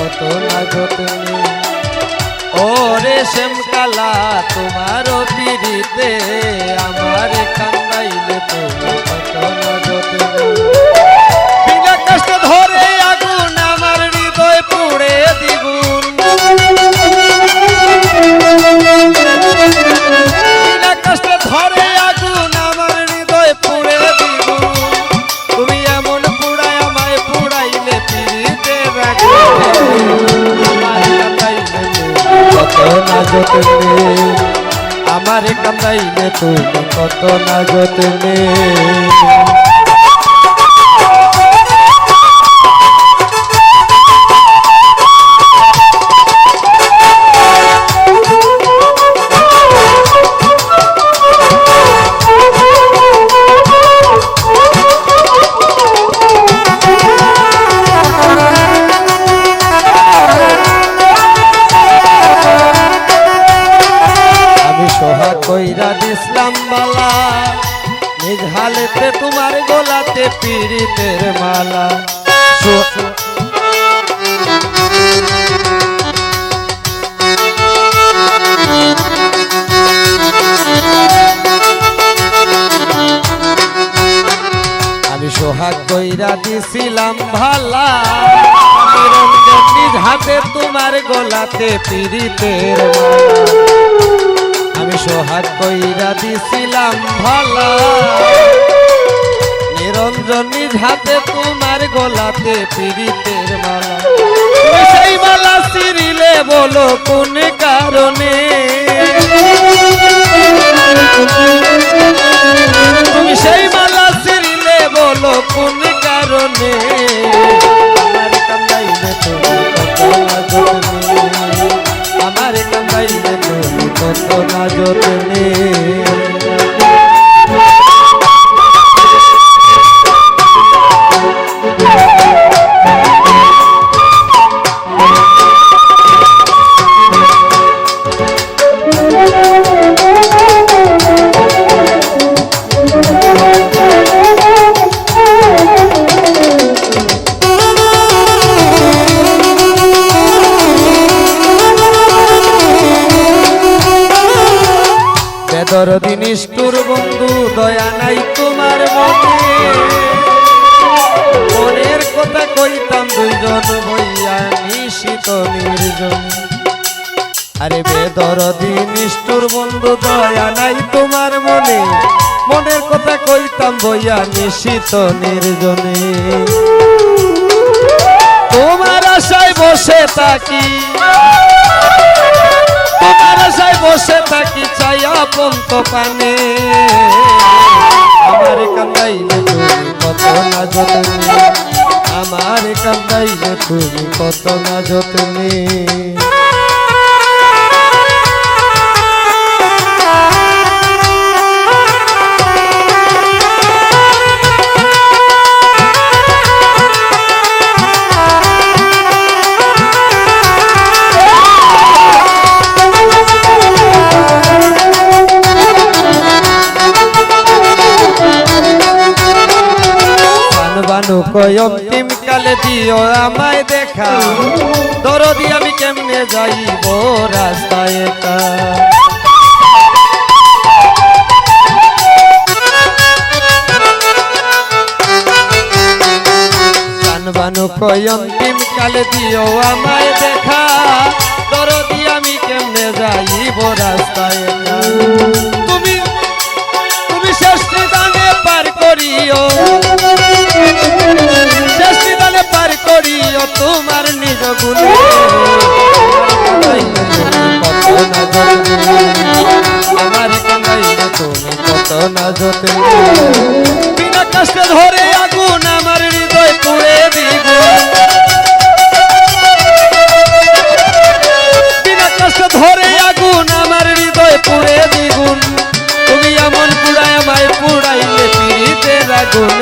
কত না যতনে। ও রেশম কালা তোমার পিড়িতে আমার কান্দাইলে তুমি কত না যতনে। বিনা কষ্ট ধরে আগুন আমার হৃদয় পুড়ে দ্বিগুণ। বিনা কষ্ট ধরে আগুন আমার হৃদয় পুড়ে দ্বিগুণ। তুমি এমন পুড়ায় আমায় পুড়াইলে পিড়িতে রাখবে কত না যতনে। আমার কান্দাইলে তুমি কত না যতনে। কইরা দিসলাম বালা নিজ হালেতে তোমার গোলাতে পীড়িতের মালা। আমি সোহাগ কইরা দিছিলাম ভালা নিরঞ্জন নিজ হাতে তোমার গোলাতে পীড়িতের মালা। আমি সোহাগ কইরা দিছিলাম ভালা নিরঞ্জন নিজ হাতে তোমার গোলাতে পীড়িতের মালা। তুমি সেই মালা ছিঁড়িলে বলো কোন কারণে। তুমি সেই মালা ছিঁড়িলে বলো কোন কারণে। আমার কান্দাইলে তুমি কত না যতনে। আমার কান্দাইলে তুমি কত না যতনে। দরদি নিষ্ঠুর বন্ধু দয়া নাই তোমার মনে। মনের কথা কইতাম দুইজন হইয়া নিশিত নির্জন। আরে বেদরদি নিষ্ঠুর বন্ধু দয়া নাই তোমার মনে। মনের কথা কইতাম বইয়া নিশিত নির্জনে। তোমার আশায় বসে থাকি তোমার আশায় বসে থাকি চাইয়া পন্ত পানে। আমার কান্দাইলে তুমি কত না যতনে। আমার কান্দাইলে তুমি কত না যতনে। অন্তিম কালে দিও আমায় দেখা দরদি আমি কেমনে যাইব রাস্তায় একা। জানবানু কই অন্তিম কালে দিও আমায় দেখা দরদি আমি কেমনে যাইব রাস্তায় একা। তুমি তুমি শেষ নিদানে পার করিও শেষ নিদানে পার করিও তোমার নিজ গুণে। আমার কান্দাইলে তুমি কত না যতনে। বিনা কষ্টে ধরে আগুন আমার হৃদয় পুড়ে দ্বিগুণ। বিনা কষ্টে ধরে আগুন আমার হৃদয় পুড়ে দ্বিগুণ। তুমি এমন পুড়ায় আমায় পুড়াইলে পিড়িতে আগুন।